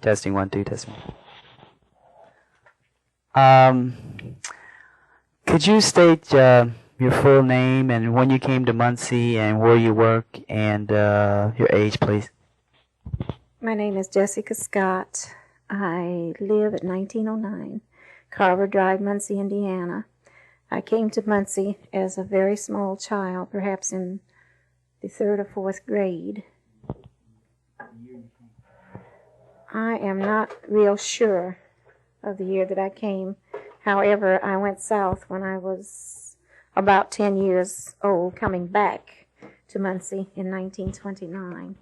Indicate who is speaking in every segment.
Speaker 1: Testing 1 2 testing. Um, could you state your full name and when you came to Muncie and where you work and your age, please?
Speaker 2: My name is Jessica Scott. I live at 1909 Carver Drive, Muncie, Indiana. I came to Muncie as a very small child, perhaps in the 3rd or 4th grade. I am not real sure of the year that I came. However, I went south when I was about 10 years old, coming back to Muncie in 1929.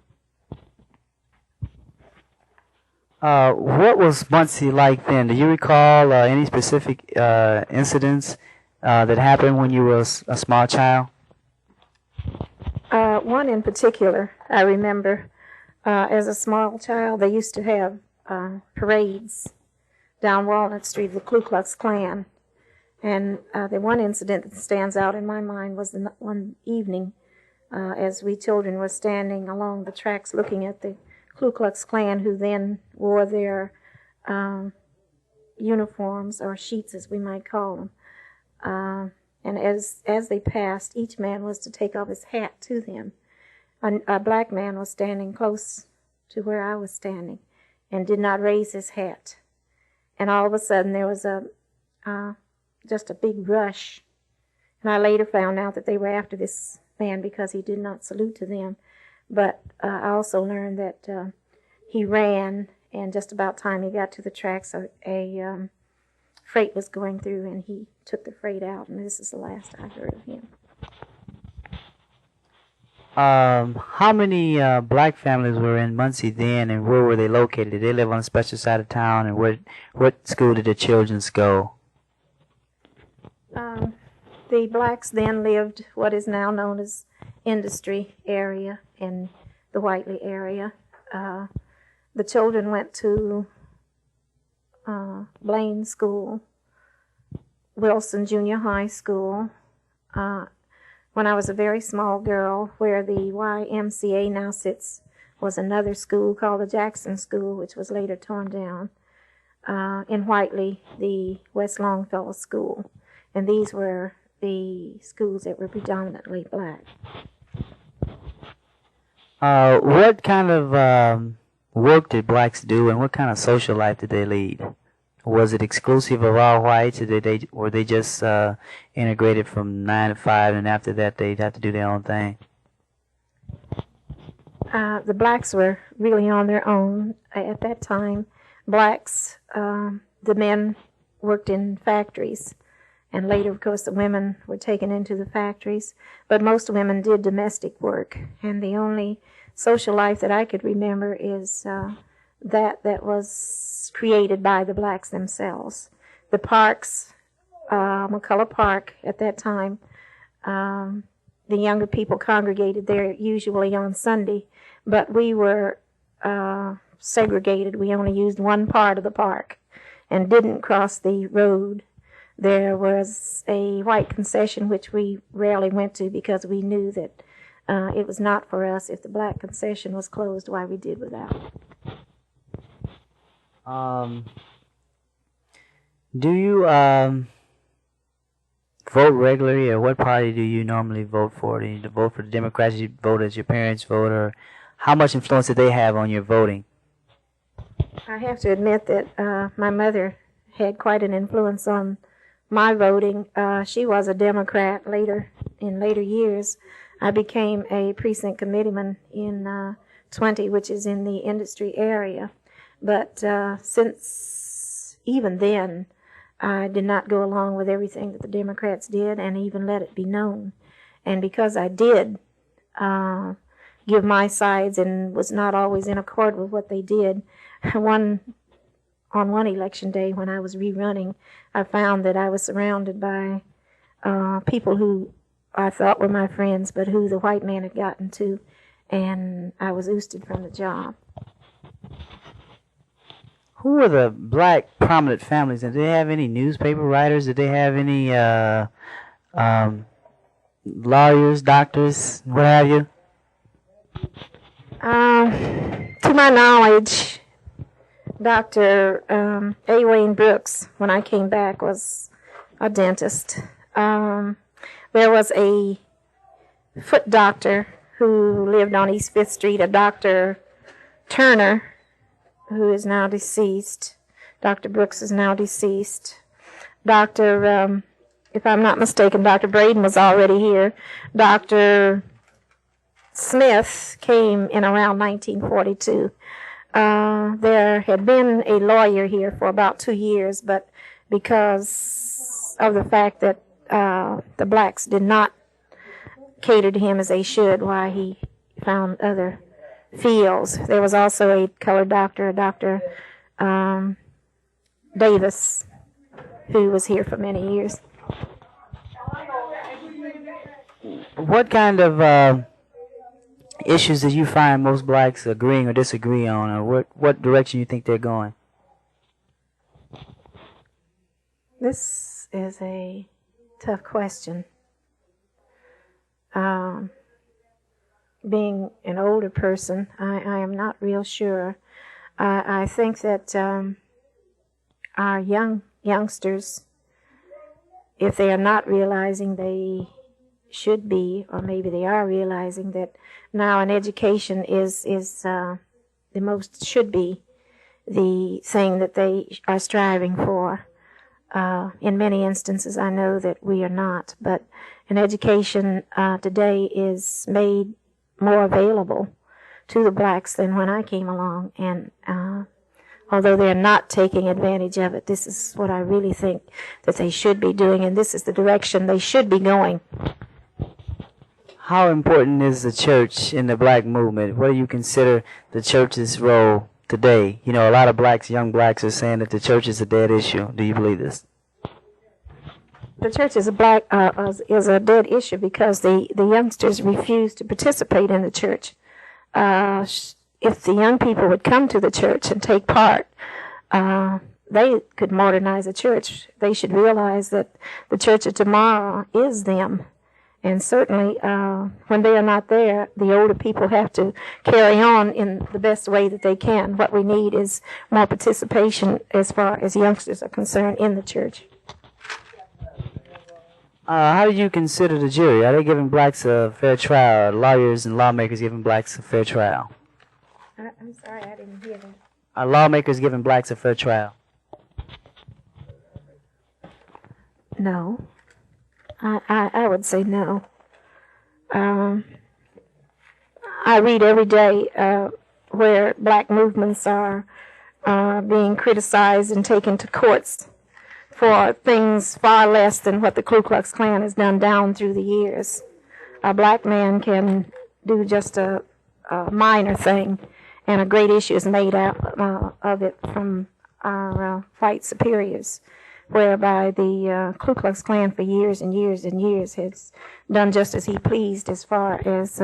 Speaker 1: What was Muncie like then? Do you recall any specific incidents that happened when you were a small child?
Speaker 2: One in particular, I remember. As a small child, they used to have parades down Walnut Street of the Ku Klux Klan. And the one incident that stands out in my mind was the one evening as we children were standing along the tracks looking at the Ku Klux Klan, who then wore their uniforms, or sheets as we might call them. And as they passed, each man was to take off his hat to them. A black man was standing close to where I was standing and did not raise his hat. And all of a sudden there was just a big rush. And I later found out that they were after this man because he did not salute to them. But I also learned that he ran, and just about time he got to the tracks, a freight was going through, and he took the freight out, and this is the last I heard of him.
Speaker 1: How many black families were in Muncie then, and where were they located? Did they live on a special side of town, and what school did the children go?
Speaker 2: The blacks then lived what is now known as Industry area in the Whiteley area. The children went to Blaine School, Wilson Junior High School. When I was a very small girl, where the YMCA now sits, was another school called the Jackson School, which was later torn down. In Whiteley, the West Longfellow School. And these were the schools that were predominantly black.
Speaker 1: What kind of work did blacks do, and what kind of social life did they lead? Was it exclusive of all whites, or were they just integrated from 9 to 5, and after that they'd have to do their own thing?
Speaker 2: The blacks were really on their own. At that time, blacks, the men worked in factories, and later, of course, the women were taken into the factories. But most women did domestic work, and the only social life that I could remember is that was created by the blacks themselves. The parks, McCullough Park at that time, the younger people congregated there usually on Sunday, but we were segregated. We only used one part of the park and didn't cross the road. There was a white concession which we rarely went to because we knew that it was not for us. If the black concession was closed, why, we did without it.
Speaker 1: Do you vote regularly, or what party do you normally vote for? Do you vote for the Democrats? Do you vote as your parents vote, or how much influence did they have on your voting?
Speaker 2: I have to admit that my mother had quite an influence on my voting. She was a Democrat. In later years, I became a precinct committeeman in 20, which is in the Industry area. But since even then, I did not go along with everything that the Democrats did, and even let it be known. And because I did give my sides and was not always in accord with what they did, on one election day when I was rerunning, I found that I was surrounded by people who I thought were my friends, but who the white man had gotten to, and I was ousted from the job.
Speaker 1: Who were the black prominent families? Did they have any newspaper writers? Did they have any lawyers, doctors, what have you?
Speaker 2: To my knowledge, Dr. A. Wayne Brooks, when I came back, was a dentist. There was a foot doctor who lived on East 5th Street, a Dr. Turner, who is now deceased. Dr. Brooks is now deceased. Dr. If I'm not mistaken, Dr. Braden was already here. Dr. Smith came in around 1942. There had been a lawyer here for about 2 years, but because of the fact that the blacks did not cater to him as they should, why he found other fields. There was also a colored doctor, Dr. Davis, who was here for many years.
Speaker 1: What kind of issues did you find most blacks agreeing or disagreeing on, or what direction you think they're going?
Speaker 2: This is a tough question. Being an older person, I am not real sure. I think that our youngsters, if they are not realizing they should be, or maybe they are realizing that now an education is the most, should be the thing that they are striving for. In many instances, I know that we are not, but an education today is made more available to the blacks than when I came along, and although they're not taking advantage of it, this is what I really think that they should be doing, and this is the direction they should be going.
Speaker 1: How important is the church in the black movement? What do you consider the church's role today? You know, a lot of blacks, young blacks, are saying that the church is a dead issue. Do you believe this?
Speaker 2: The church is a dead issue because the youngsters refuse to participate in the church. If the young people would come to the church and take part, they could modernize the church. They should realize that the church of tomorrow is them. And certainly, when they are not there, the older people have to carry on in the best way that they can. What we need is more participation as far as youngsters are concerned in the church.
Speaker 1: How do you consider the jury? Are they giving blacks a fair trial? Are lawyers and lawmakers giving blacks a fair trial?
Speaker 2: I'm sorry, I didn't hear that.
Speaker 1: Are lawmakers giving blacks a fair trial?
Speaker 2: No. I would say no. I read every day where black movements are being criticized and taken to courts for things far less than what the Ku Klux Klan has done down through the years. A black man can do just a minor thing, and a great issue is made out of it from our white superiors, whereby the Ku Klux Klan for years and years and years has done just as he pleased as far as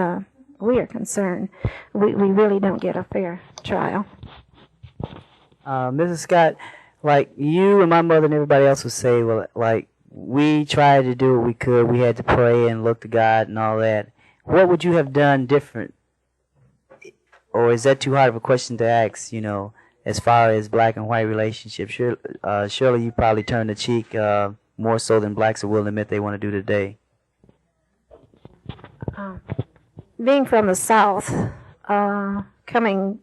Speaker 2: we are concerned. We really don't get a fair trial.
Speaker 1: Mrs. Scott, like you and my mother and everybody else would say, well, like, we tried to do what we could. We had to pray and look to God and all that. What would you have done different? Or is that too hard of a question to ask, you know, as far as black and white relationships? Surely you probably turned the cheek more so than blacks are willing to admit they want to do today.
Speaker 2: Being from the South, coming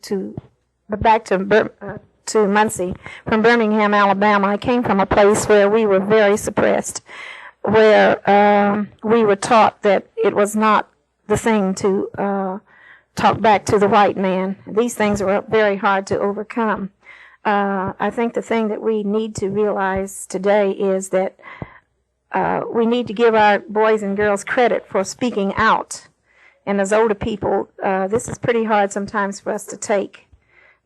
Speaker 2: back to Muncie from Birmingham, Alabama, I came from a place where we were very suppressed, where we were taught that it was not the thing to talk back to the white man. These things were very hard to overcome. I think the thing that we need to realize today is that we need to give our boys and girls credit for speaking out. And as older people, this is pretty hard sometimes for us to take.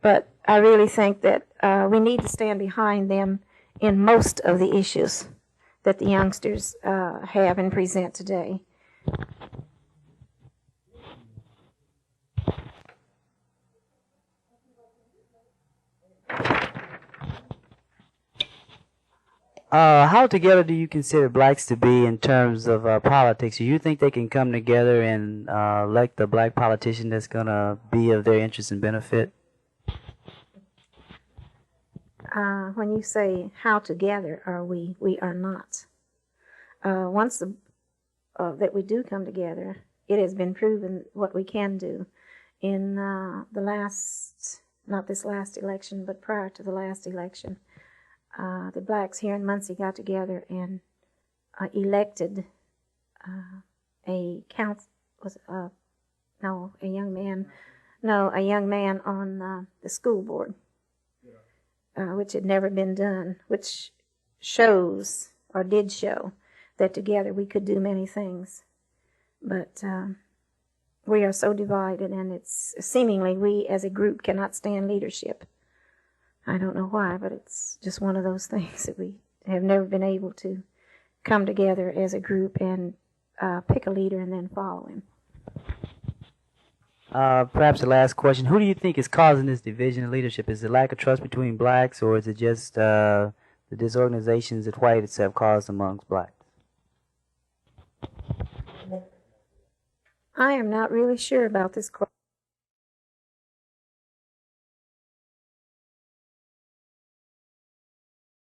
Speaker 2: But I really think that we need to stand behind them in most of the issues that the youngsters have and present today.
Speaker 1: How together do you consider blacks to be in terms of politics? Do you think they can come together and elect a black politician that's going to be of their interest and benefit?
Speaker 2: When you say how together are we are not. Once that we do come together, it has been proven what we can do. In the last, not this last election, but prior to the last election, the blacks here in Muncie got together and elected a young man on the school board, which had never been done, which shows, or did show, that together we could do many things. But we are so divided, and it's seemingly we as a group cannot stand leadership. I don't know why, but it's just one of those things that we have never been able to come together as a group and pick a leader and then follow him.
Speaker 1: Perhaps the last question. Who do you think is causing this division in leadership? Is it lack of trust between blacks, or is it just the disorganizations that whites have caused amongst blacks?
Speaker 2: I am not really sure about this question.